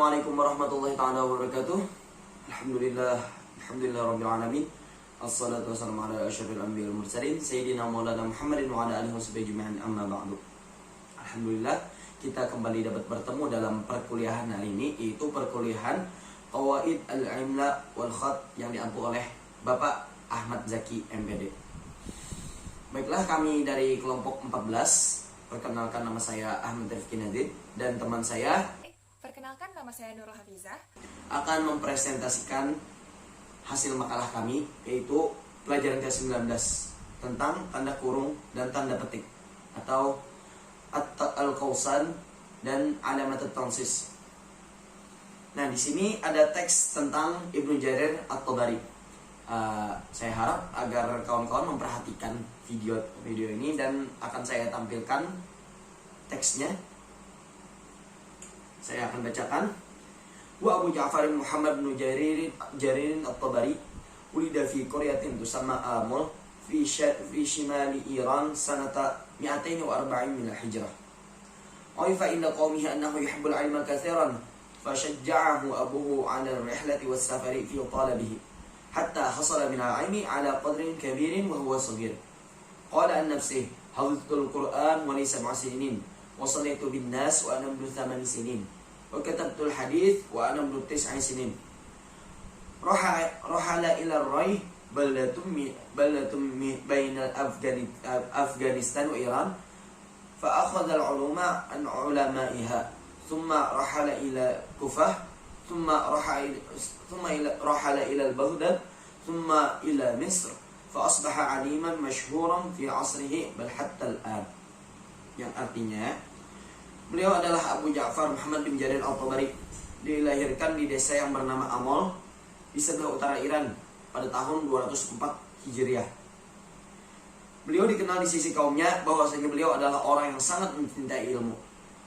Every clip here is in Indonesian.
Assalamualaikum warahmatullahi taala wabarakatuh. Alhamdulillah rabbil alamin. Assalatu wassalamu ala asyrafil anbiya'i wal mursalin sayyidina maulana Muhammadin wa ala alihi washabihi ajma'in, amma ba'du. Alhamdulillah, kita kembali dapat bertemu dalam perkuliahan hari ini, yaitu perkuliahan Qawaid al-Imla wal Khat yang diampu oleh Bapak Ahmad Zaki MPD. Baiklah, kami dari kelompok 14. Perkenalkan, nama saya Ahmad Rifki Nadir dan teman saya. Perkenalkan, nama saya Nurul Hafizah. Akan mempresentasikan hasil makalah kami, yaitu pelajaran ke-19 tentang tanda kurung dan tanda petik atau al-qausan dan alamat at-tansis. Nah, di sini ada teks tentang Ibnu Jarir at-Tabari. Saya harap agar kawan-kawan memperhatikan video ini dan akan saya tampilkan teksnya. Saya akan bacakan. Wa Abu Ja'far Muhammad bin Jarir at-Tabari ulida fi qaryatin tusamma Amul fi shimali Iran sanata 240 min al-hijrah. Aifa inna qawmihi annahu yuhibbul ilma kathiran fashajja'ahu abuhu 'ala ar-rihlati was-safari fi talabihi hatta hasala min al-'ilmi 'ala qadrin kabirin wa huwa saghir. Qala an nafsihi hafidhtul Qur'an wa li 7 sinin wa sallaitu bin nas wa ana 8 sinin wa katabtul hadith wa ana 9 sinin. Rahala ila ar-Ray baldatum baina Afghanistan wa Iran fa akhadha al-'uluma an 'ulama'iha thumma rahala ila Kufah thumma rahala ila al-Baghdad thumma ila Misr fa asbaha 'aliman mashhuran fi 'asrihi bal hatta al-an. Yang artinya, beliau adalah Abu Ja'far Muhammad bin Jarir at-Tabari, dilahirkan di desa yang bernama Amol di sebelah utara Iran pada tahun 204 Hijriah. Beliau dikenal di sisi kaumnya bahwasanya beliau adalah orang yang sangat mencintai ilmu.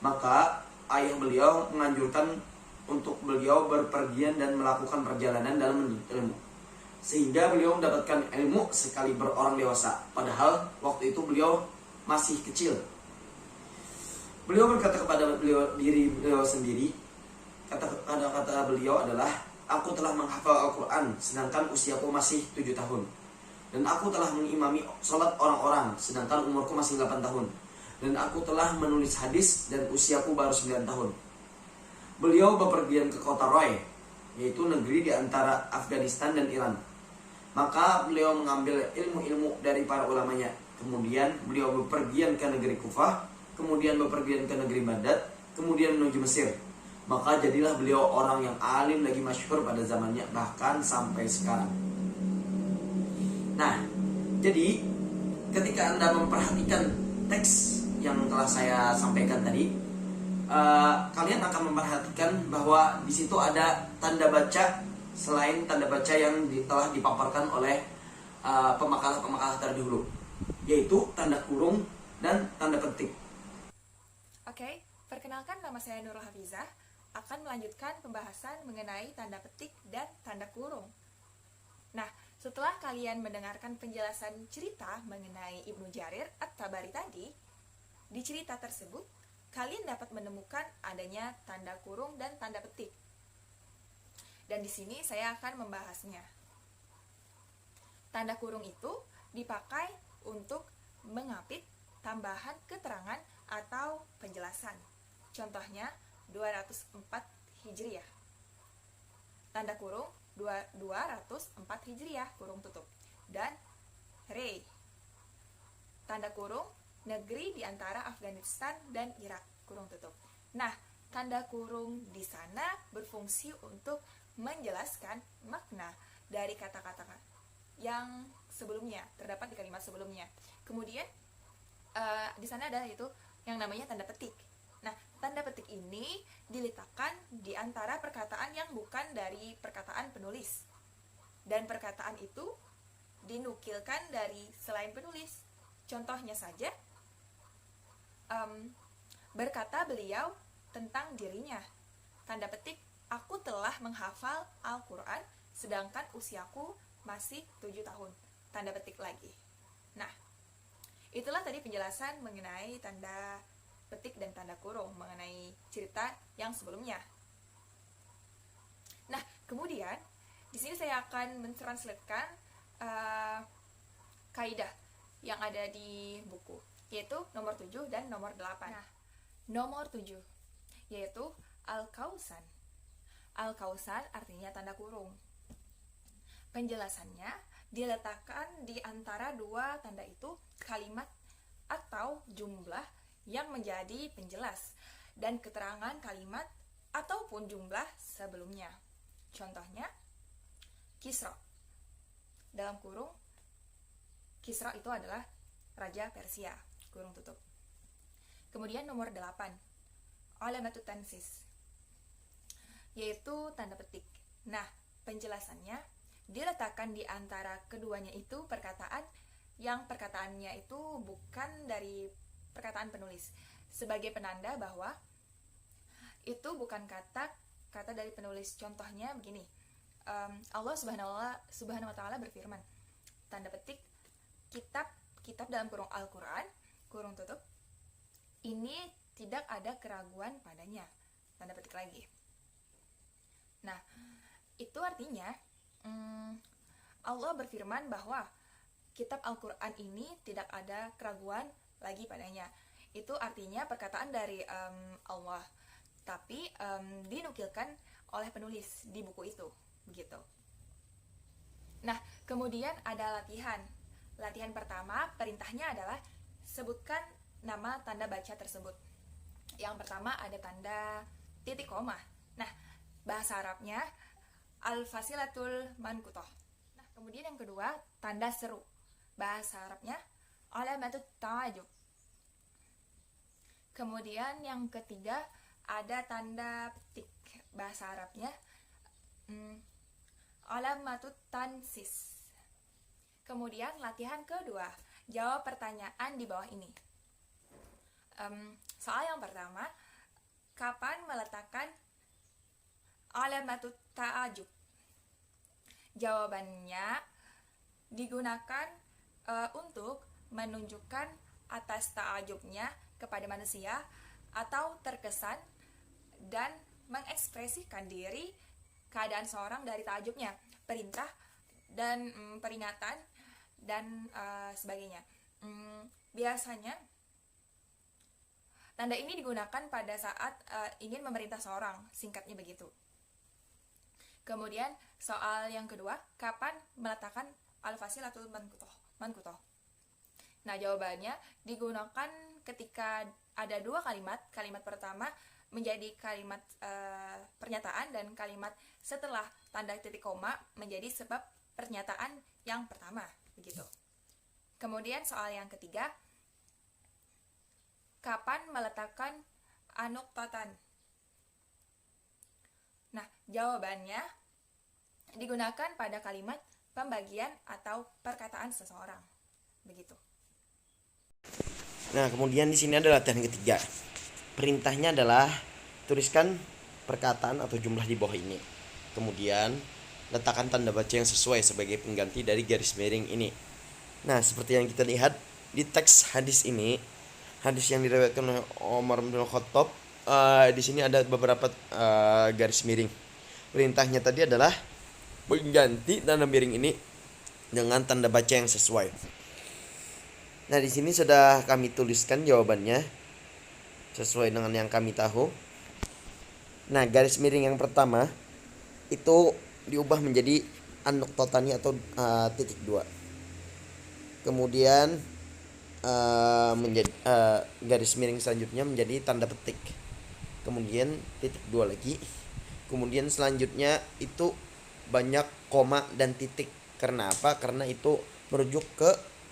Maka ayah beliau menganjurkan untuk beliau berpergian dan melakukan perjalanan dalam menuntut ilmu, sehingga beliau mendapatkan ilmu sekali berorang dewasa, padahal waktu itu beliau masih kecil. Beliau berkata kepada diri beliau sendiri, kata beliau adalah, aku telah menghafal Al-Quran sedangkan usiaku masih 7 tahun, dan aku telah mengimami sholat orang-orang sedangkan umurku masih 8 tahun, dan aku telah menulis hadis dan usiaku baru 9 tahun. Beliau bepergian ke kota Roy, yaitu negeri di antara Afghanistan dan Iran. Maka beliau mengambil ilmu-ilmu dari para ulamanya. Kemudian beliau bepergian ke negeri Kufah, kemudian bepergian ke negeri Baghdad, kemudian menuju Mesir. Maka jadilah beliau orang yang alim lagi masyhur pada zamannya, bahkan sampai sekarang. Nah, jadi ketika Anda memperhatikan teks yang telah saya sampaikan tadi, kalian akan memperhatikan bahwa di situ ada tanda baca selain tanda baca yang telah dipaparkan oleh pemakalah-pemakalah terdahulu, yaitu tanda kurung dan tanda petik. Oke, perkenalkan, nama saya Nurul Hafizah, akan melanjutkan pembahasan mengenai tanda petik dan tanda kurung. Nah, setelah kalian mendengarkan penjelasan cerita mengenai Ibnu Jarir at-Tabari tadi, di cerita tersebut kalian dapat menemukan adanya tanda kurung dan tanda petik. Dan di sini saya akan membahasnya. Tanda kurung itu dipakai untuk mengapit tambahan keterangan atau penjelasan. Contohnya 204 Hijriah. Tanda kurung 204 Hijriah, kurung tutup. Dan Re, tanda kurung negeri di antara Afghanistan dan Irak, kurung tutup. Nah, tanda kurung di sana berfungsi untuk menjelaskan makna dari kata-kata yang sebelumnya, terdapat di kalimat sebelumnya. Kemudian di sana ada itu yang namanya tanda petik. Nah, tanda petik ini diletakkan di antara perkataan yang bukan dari perkataan penulis, dan perkataan itu dinukilkan dari selain penulis. Contohnya saja, berkata beliau tentang dirinya, tanda petik, aku telah menghafal Al-Quran sedangkan usiaku masih 7 tahun, tanda petik lagi. Nah, itulah tadi penjelasan mengenai tanda petik dan tanda kurung mengenai cerita yang sebelumnya. kemudian di sini saya akan mentranslatekan kaidah yang ada di buku, yaitu nomor 7 dan nomor 8. Nah, nomor 7 yaitu al-kausan. Al-kausan artinya tanda kurung. Penjelasannya diletakkan di antara dua tanda itu kalimat atau jumlah yang menjadi penjelas dan keterangan kalimat ataupun jumlah sebelumnya. Contohnya, Kisra. Dalam kurung, Kisra itu adalah Raja Persia, kurung tutup. Kemudian nomor 8, alamatut tansis, yaitu tanda petik. Nah, penjelasannya diletakkan di antara keduanya itu perkataan yang perkataannya itu bukan dari perkataan penulis, sebagai penanda bahwa itu bukan kata dari penulis. Contohnya begini, Allah Subhanahu wa Ta'ala berfirman, tanda petik kitab dalam kurung Al-Quran, kurung tutup, ini tidak ada keraguan padanya, tanda petik lagi. Nah, itu artinya Allah berfirman bahwa kitab Al-Quran ini tidak ada keraguan lagi padanya. Itu artinya perkataan dari Allah, tapi dinukilkan oleh penulis di buku itu, begitu. Nah, kemudian ada latihan. Latihan pertama, perintahnya adalah sebutkan nama tanda baca tersebut. Yang pertama ada tanda titik koma. Nah, bahasa Arabnya al-fasilatul mankutoh. Nah, kemudian yang kedua, tanda seru. Bahasa Arabnya alamatut ta'ajub. Kemudian yang ketiga ada tanda petik. Bahasa Arabnya alamatut tansis. Kemudian latihan kedua, jawab pertanyaan di bawah ini. Soal yang pertama, kapan meletakkan alamatut ta'ajub? Jawabannya digunakan untuk menunjukkan atas ta'ajubnya kepada manusia atau terkesan dan mengekspresikan diri keadaan seorang dari ta'ajubnya, perintah dan peringatan dan sebagainya. Biasanya tanda ini digunakan pada saat ingin memerintah seorang, singkatnya begitu. Kemudian soal yang kedua, kapan meletakkan al-fasilatul mankutoh? Nah, jawabannya digunakan ketika ada dua kalimat. Kalimat pertama menjadi kalimat pernyataan dan kalimat setelah tanda titik koma menjadi sebab pernyataan yang pertama, begitu. Kemudian soal yang ketiga, kapan meletakkan anuktatan? Nah, jawabannya digunakan pada kalimat pembagian atau perkataan seseorang, begitu. Nah, kemudian di sini ada latihan ketiga. Perintahnya adalah tuliskan perkataan atau jumlah di bawah ini. Kemudian letakkan tanda baca yang sesuai sebagai pengganti dari garis miring ini. Nah, seperti yang kita lihat di teks hadis ini, hadis yang diriwayatkan oleh Umar bin Khattab, di sini ada beberapa garis miring. Perintahnya tadi adalah mengganti tanda miring ini dengan tanda baca yang sesuai. Nah, di sini sudah kami tuliskan jawabannya sesuai dengan yang kami tahu. Nah, garis miring yang pertama itu diubah menjadi anuktotani atau titik 2. Kemudian menjadi garis miring selanjutnya menjadi tanda petik. Kemudian titik 2 lagi. Kemudian selanjutnya itu banyak koma dan titik. Karena apa? Karena itu merujuk ke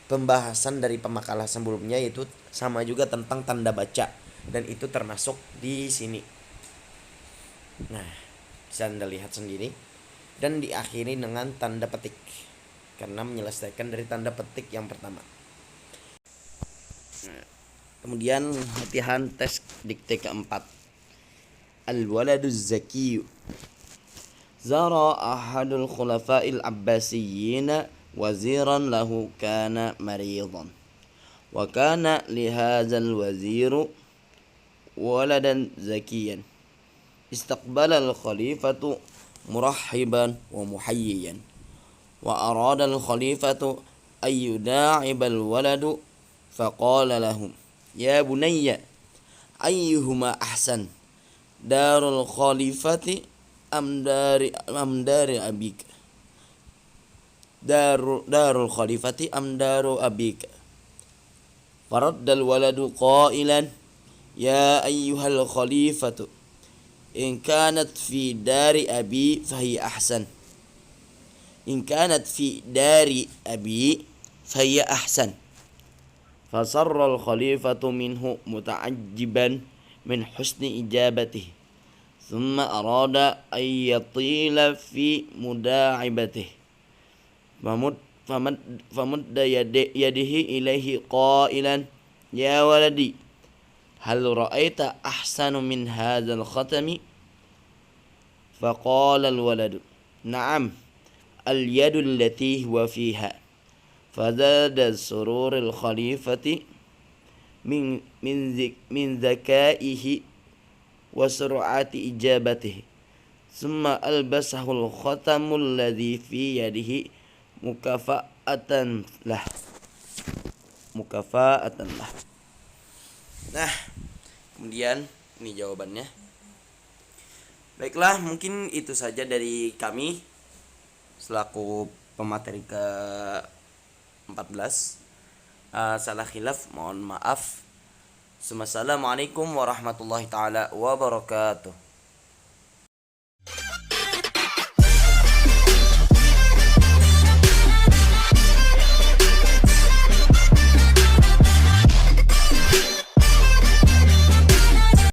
pembahasan dari pemakalah sebelumnya, yaitu sama juga tentang tanda baca, dan itu termasuk di sini. Nah, bisa Anda lihat sendiri. Dan diakhiri dengan tanda petik karena menyelesaikan dari tanda petik yang pertama. Kemudian latihan tes dikte keempat. Al-waladuz zakiyu zara ahadul khulafa'il abbasiyyin waziran lahu kana maridan wa kana lihadzal waziru waladan zakiyan istaqbala al-khalifatu مرحبا ومحييا. وأراد الخليفة أن يداعب الولد فقال لهم: يا بني أيهما أحسن، دار الخليفة أم دار أبيك؟ دار الخليفة أم دار أبيك؟ فرد الولد قائلا: يا أيها الخليفة، إن كانت في دار أبي فهي أحسن، إن كانت في دار أبي فهي أحسن. فصر الخليفة منه متعجبا من حسن إجابته، ثم أراد أن يطيل في مداعبته، فمد يده إليه قائلا: يا ولدي، هل رأيت أحسن من هذا الختم؟ فقال الولد: نعم، اليد التي هو فيها. فزاد سرور الخليفة من ذكائه وسرعة إجابته، ثم ألبسه الختم الذي في يده مكافأة له. Nah, kemudian ini jawabannya. Baiklah, mungkin itu saja dari kami selaku pemateri ke-14. Salah khilaf mohon maaf. Assalamualaikum warahmatullahi taala wabarakatuh.